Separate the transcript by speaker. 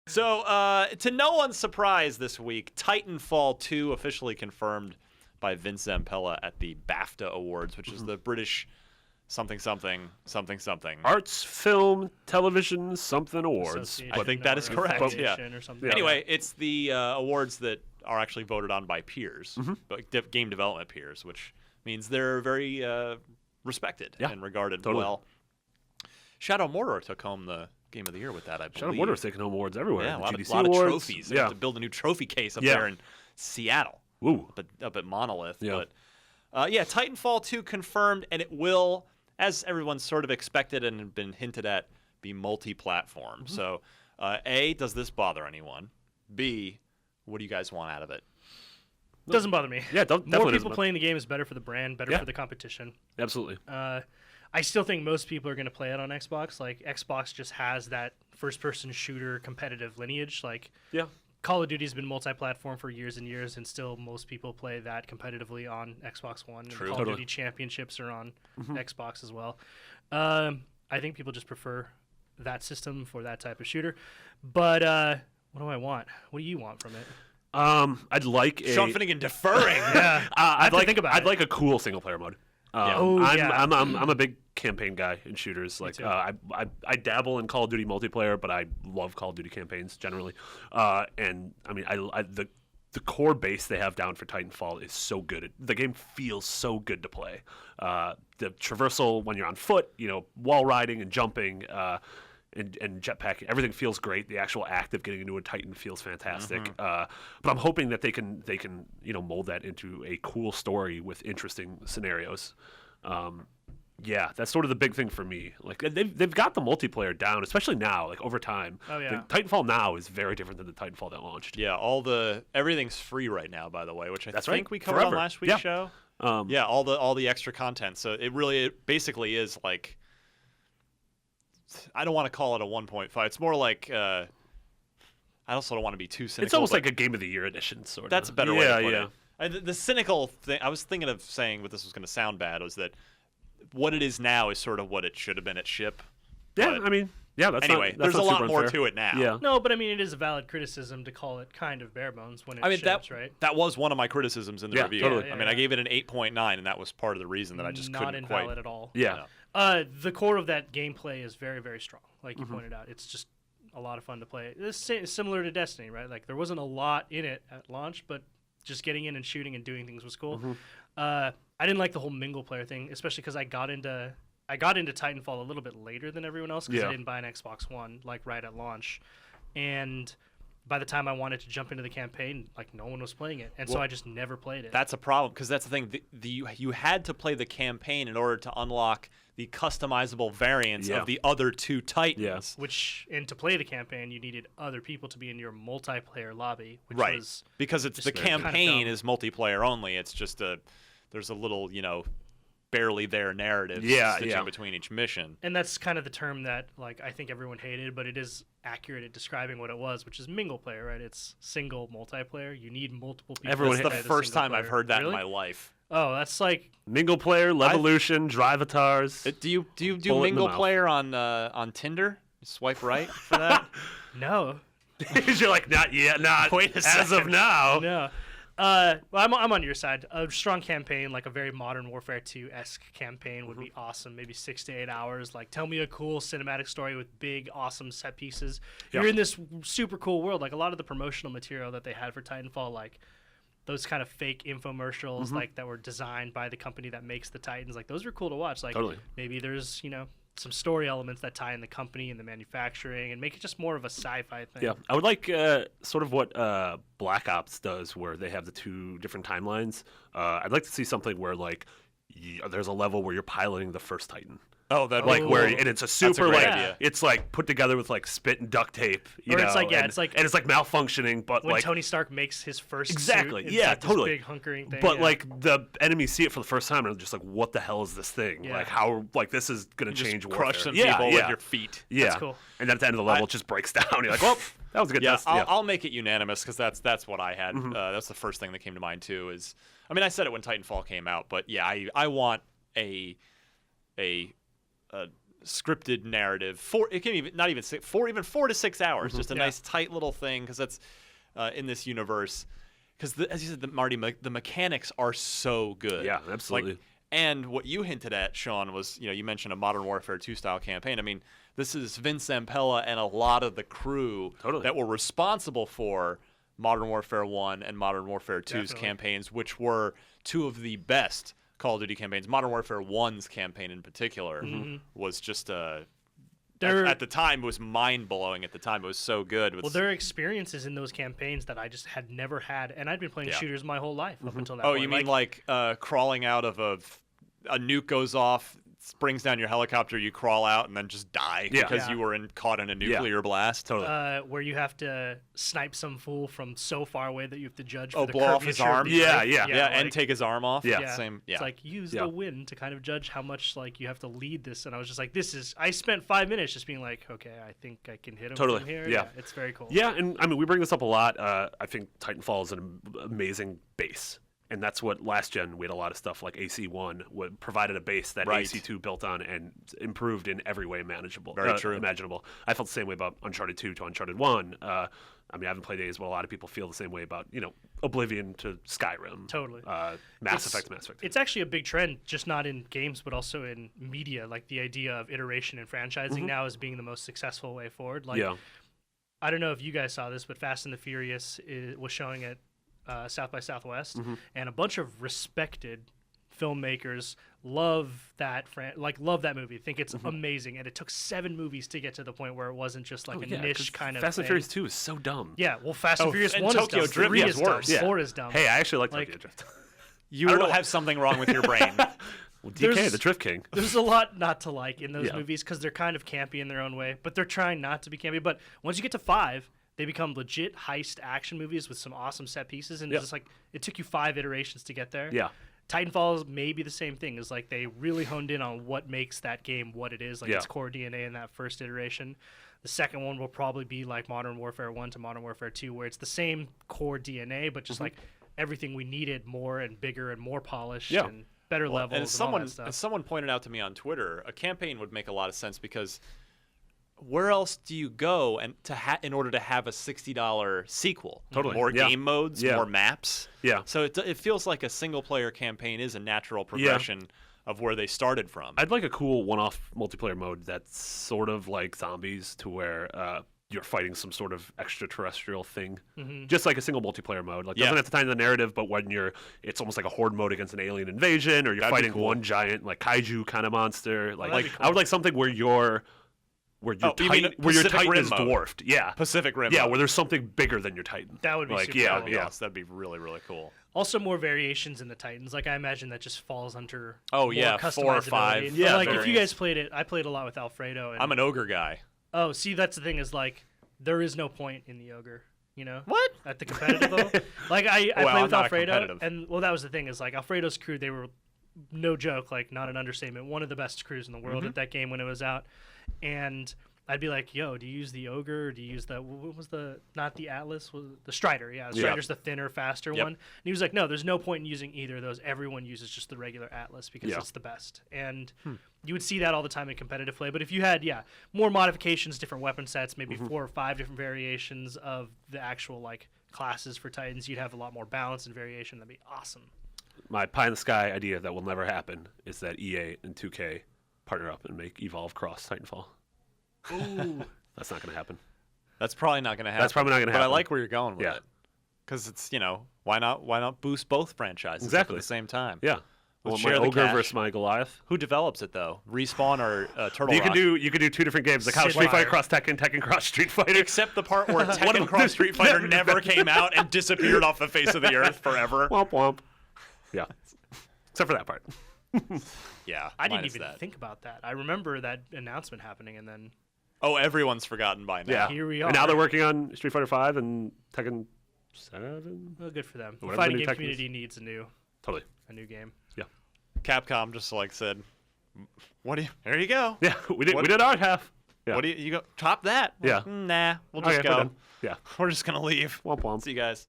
Speaker 1: So, to no one's surprise this week, Titanfall 2 officially confirmed by Vince Zampella at the BAFTA Awards, which is the British something.
Speaker 2: Arts, Film, Television, something awards.
Speaker 1: I think that is correct. Yeah.
Speaker 3: Or something.
Speaker 1: Anyway, it's the awards that are actually voted on by peers, game development peers, which means they're very respected and regarded well. Shadow Mordor took home the Game of the Year with that, I believe.
Speaker 2: Shadow Mordor's taking home awards everywhere.
Speaker 1: Yeah, a lot
Speaker 2: GDC
Speaker 1: of
Speaker 2: awards.
Speaker 1: trophies. They have to build a new trophy case up there in Seattle.
Speaker 2: Ooh.
Speaker 1: Up at Monolith.
Speaker 2: Yeah.
Speaker 1: But Titanfall 2 confirmed, and it will, as everyone sort of expected and had been hinted at, be multi-platform. So, A, does this bother anyone? B, what do you guys want out of it?
Speaker 3: Doesn't bother me.
Speaker 2: Yeah,
Speaker 3: more people playing the game is better for the brand, better for the competition.
Speaker 2: Absolutely.
Speaker 3: I still think most people are going to play it on Xbox. Like, Xbox just has that first-person shooter competitive lineage. Like, Call of Duty's been multi-platform for years and years, and still most people play that competitively on Xbox One. And Call of Duty Championships are on Xbox as well. I think people just prefer that system for that type of shooter. But what do I want? What do you want from it?
Speaker 2: I'd like
Speaker 1: Sean Finnegan deferring.
Speaker 2: I'd
Speaker 3: I'd
Speaker 2: like a cool single-player mode. I'm a big campaign guy in shooters. Like I dabble in Call of Duty multiplayer, but I love Call of Duty campaigns generally. And I mean, the core base they have down for Titanfall is so good. The game feels so good to play. The traversal when you're on foot, wall riding and jumping. And jetpack, everything feels great. The actual act of getting into a Titan feels fantastic. But I'm hoping that they can mold that into a cool story with interesting scenarios. That's sort of the big thing for me. Like they've got the multiplayer down, especially now. Like over time, the Titanfall now is very different than the Titanfall that launched.
Speaker 1: Yeah, everything's free right now, by the way, which I think we covered on last week's show. All the extra content. So it basically is like. I don't want to call it a 1.5. It's more like I also don't want to be too cynical.
Speaker 2: It's almost like a Game of the Year edition, sort of.
Speaker 1: That's a better way to put it. The cynical thing I was thinking of saying, but this was going to sound bad, was that what it is now is sort of what it should have been at ship.
Speaker 2: Yeah, that's
Speaker 1: anyway. There's a lot more to it now.
Speaker 2: Yeah.
Speaker 3: No, but I mean, it is a valid criticism to call it kind of bare bones when it ships, right?
Speaker 1: That was one of my criticisms in the review.
Speaker 2: Totally.
Speaker 1: I gave it an 8.9, and that was part of the reason that I just couldn't quite.
Speaker 3: Not invalid at all.
Speaker 2: Yeah.
Speaker 3: The core of that gameplay is very, very strong. Like you pointed out, it's just a lot of fun to play. It's similar to Destiny, right? Like there wasn't a lot in it at launch, but just getting in and shooting and doing things was cool. I didn't like the whole mingle player thing, especially because I got into Titanfall a little bit later than everyone else because I didn't buy an Xbox One like right at launch, and by the time I wanted to jump into the campaign, like no one was playing it, and so I just never played it.
Speaker 1: That's a problem because that's the thing. You had to play the campaign in order to unlock the customizable variants of the other two Titans.
Speaker 3: And to play the campaign, you needed other people to be in your multiplayer lobby, which was
Speaker 1: because it's the campaign is multiplayer only. It's just there's a little barely there narrative stitching between each mission.
Speaker 3: And that's kind of the term that like I think everyone hated, but it is accurate at describing what it was, which is mingle player, right? It's single multiplayer. You need multiple people.
Speaker 1: That's the first time I've heard that in my life.
Speaker 3: Oh, that's like
Speaker 2: mingle player, Levolution, Drivatars.
Speaker 1: Do you mingle player on Tinder? You swipe right for that?
Speaker 3: No.
Speaker 2: You're like not yet, not
Speaker 1: Wait a second.
Speaker 2: as of now.
Speaker 3: No. Well, I'm on your side. A strong campaign, like a very Modern Warfare 2-esque campaign, would be awesome. Maybe 6 to 8 hours. Like, tell me a cool cinematic story with big, awesome set pieces. You're in this super cool world. Like a lot of the promotional material that they had for Titanfall, like those kind of fake infomercials, like that were designed by the company that makes the Titans. Like those were cool to watch. Like maybe there's some story elements that tie in the company and the manufacturing and make it just more of a sci-fi thing.
Speaker 2: Yeah, I would like sort of what Black Ops does where they have the two different timelines. I'd like to see something where like there's a level where you're piloting the first Titan.
Speaker 1: Oh, that
Speaker 2: and it's a super
Speaker 1: idea.
Speaker 2: It's like put together with like spit and duct tape,
Speaker 3: it's like
Speaker 2: and it's like malfunctioning, but
Speaker 3: when
Speaker 2: like
Speaker 3: Tony Stark makes his first
Speaker 2: exactly,
Speaker 3: suit,
Speaker 2: yeah,
Speaker 3: like
Speaker 2: totally,
Speaker 3: this big hunkering thing,
Speaker 2: but like the enemies see it for the first time and they're just like, what the hell is this thing?
Speaker 3: Yeah.
Speaker 2: Like how this is gonna change warfare.
Speaker 1: Crush some people with your feet.
Speaker 2: Yeah,
Speaker 3: that's cool.
Speaker 2: And then at the end of the level, it just breaks down. You're like, well, that was a good test.
Speaker 1: I'll make it unanimous because that's what I had. That's the first thing that came to mind too. I said it when Titanfall came out, but yeah, I want a scripted narrative. It can even not even 4 to 6 hours. Just a nice tight little thing because that's in this universe. Because as you said, Marty, the mechanics are so good.
Speaker 2: Yeah, absolutely.
Speaker 1: And what you hinted at, Sean, was you mentioned a Modern Warfare 2 style campaign. I mean, this is Vince Zampella and a lot of the crew that were responsible for Modern Warfare 1 and Modern Warfare 2's campaigns, which were two of the best Call of Duty campaigns. Modern Warfare 1's campaign in particular was just at the time, it was mind-blowing. At the time, it was so good.
Speaker 3: Well, there are experiences in those campaigns that I just had never had, and I'd been playing shooters my whole life up until that point.
Speaker 1: Oh, you mean like crawling out of a nuke goes off, springs down your helicopter, you crawl out, and then just die because you were caught in a nuclear blast?
Speaker 2: Totally.
Speaker 3: Where you have to snipe some fool from so far away that you have to judge for the
Speaker 1: blow off his arm?
Speaker 3: Yeah,
Speaker 1: and take his arm off?
Speaker 2: Yeah.
Speaker 1: Same. Yeah.
Speaker 3: It's like, use the wind to kind of judge how much you have to lead this. And I was just like, I spent 5 minutes just being like, okay, I think I can hit him from here. Yeah, it's very cool.
Speaker 2: Yeah, and I mean, we bring this up a lot. I think Titanfall is an amazing base. And that's what last gen, we had a lot of stuff like AC1 provided a base that AC2 built on and improved in every way imaginable. I felt the same way about Uncharted 2 to Uncharted 1. I mean, I haven't played A's, but a lot of people feel the same way about, Oblivion to Skyrim.
Speaker 3: Totally.
Speaker 2: Mass Effect.
Speaker 3: It's actually a big trend, just not in games, but also in media. Like the idea of iteration and franchising now as being the most successful way forward. I don't know if you guys saw this, but Fast and the Furious was showing at South by Southwest, and a bunch of respected filmmakers love that movie, think it's amazing, and it took 7 movies to get to the point where it wasn't just like a niche kind of
Speaker 2: Fast and Furious 2 is so dumb.
Speaker 3: Yeah, well, Fast and Furious 1 is
Speaker 1: Tokyo
Speaker 3: dumb,
Speaker 1: Drift
Speaker 3: 3
Speaker 1: is
Speaker 3: is dumb,
Speaker 1: worse.
Speaker 3: 4 is dumb.
Speaker 2: Hey, I actually like Tokyo Drift.
Speaker 1: You have something wrong with your brain.
Speaker 2: Well, DK, the Drift King.
Speaker 3: There's a lot not to like in those movies because they're kind of campy in their own way, but they're trying not to be campy. But once you get to 5, they become legit heist action movies with some awesome set pieces, and it's just like it took you 5 iterations to get there.
Speaker 2: Yeah.
Speaker 3: Titanfall is maybe the same thing. Is like they really honed in on what makes that game what it is, like its core DNA in that first iteration. The second one will probably be like Modern Warfare 1 to Modern Warfare 2, where it's the same core DNA, but just like everything we needed more and bigger and more polished and better levels.
Speaker 1: And
Speaker 3: all that stuff.
Speaker 1: As someone pointed out to me on Twitter, a campaign would make a lot of sense because where else do you go in order to have a $60 sequel?
Speaker 2: Totally.
Speaker 1: More game modes, more maps.
Speaker 2: Yeah.
Speaker 1: So it feels like a single-player campaign is a natural progression of where they started from.
Speaker 2: I'd like a cool one-off multiplayer mode that's sort of like Zombies, to where you're fighting some sort of extraterrestrial thing, just like a single multiplayer mode. Like doesn't have to tie into the narrative, but when it's almost like a horde mode against an alien invasion, or you're fighting one giant like kaiju kind of monster. I would like something where your Titan is dwarfed. Yeah.
Speaker 1: Pacific Rim.
Speaker 2: Yeah, where there's something bigger than your Titan.
Speaker 3: That would be super cool.
Speaker 1: Yes, that'd be really, really cool.
Speaker 3: Also, more variations in the Titans. Like, I imagine that just falls under
Speaker 1: 4 or 5.
Speaker 3: Yeah, like, if you guys played it, I played a lot with Alfredo. And,
Speaker 1: I'm an ogre guy.
Speaker 3: Oh, see, that's the thing is, like, there is no point in the ogre,
Speaker 1: What?
Speaker 3: At the competitive level. Like, I played with Alfredo, and, that was the thing is, like, Alfredo's crew, they were, no joke, like, not an understatement, one of the best crews in the world at that game when it was out. And I'd be like, yo, do you use the ogre? Or do you use what was not the Atlas? Was the Strider? Yeah, the Strider's the thinner, faster one. And he was like, no, there's no point in using either of those. Everyone uses just the regular Atlas because it's the best. And you would see that all the time in competitive play. But if you had, more modifications, different weapon sets, maybe 4 or 5 different variations of the actual classes for Titans, you'd have a lot more balance and variation. That'd be awesome.
Speaker 2: My pie in the sky idea that will never happen is that EA and 2K partner up and make Evolve Cross Titanfall.
Speaker 3: Ooh.
Speaker 2: That's not going to happen.
Speaker 1: That's probably not going to happen. But I like where you're going with it. Because it's, why not boost both franchises at the same time?
Speaker 2: Yeah. Well, my ogre versus my Goliath.
Speaker 1: Who develops it though? Respawn or Turtle
Speaker 2: Rock?
Speaker 1: You
Speaker 2: could do 2 different games, like how Street Fighter cross Tekken cross Street Fighter.
Speaker 1: Except the part where Tekken cross Street Fighter never came out and disappeared off the face of the earth forever.
Speaker 2: Womp womp. Yeah. Except for that part.
Speaker 1: Yeah.
Speaker 3: I didn't even think about that. I remember that announcement happening and then.
Speaker 1: Oh, everyone's forgotten by now.
Speaker 2: Yeah.
Speaker 3: Here we are.
Speaker 2: And now they're working on Street Fighter 5 and Tekken 7.
Speaker 3: Well, good for them. The fighting game community needs a new game.
Speaker 2: Yeah.
Speaker 1: Capcom just said, here you go.
Speaker 2: Yeah, we did our half. Yeah.
Speaker 1: What do you go top that?
Speaker 2: Yeah.
Speaker 1: Nah, we'll just go.
Speaker 2: Yeah.
Speaker 1: We're just gonna leave.
Speaker 2: Womp womp.
Speaker 1: See you guys.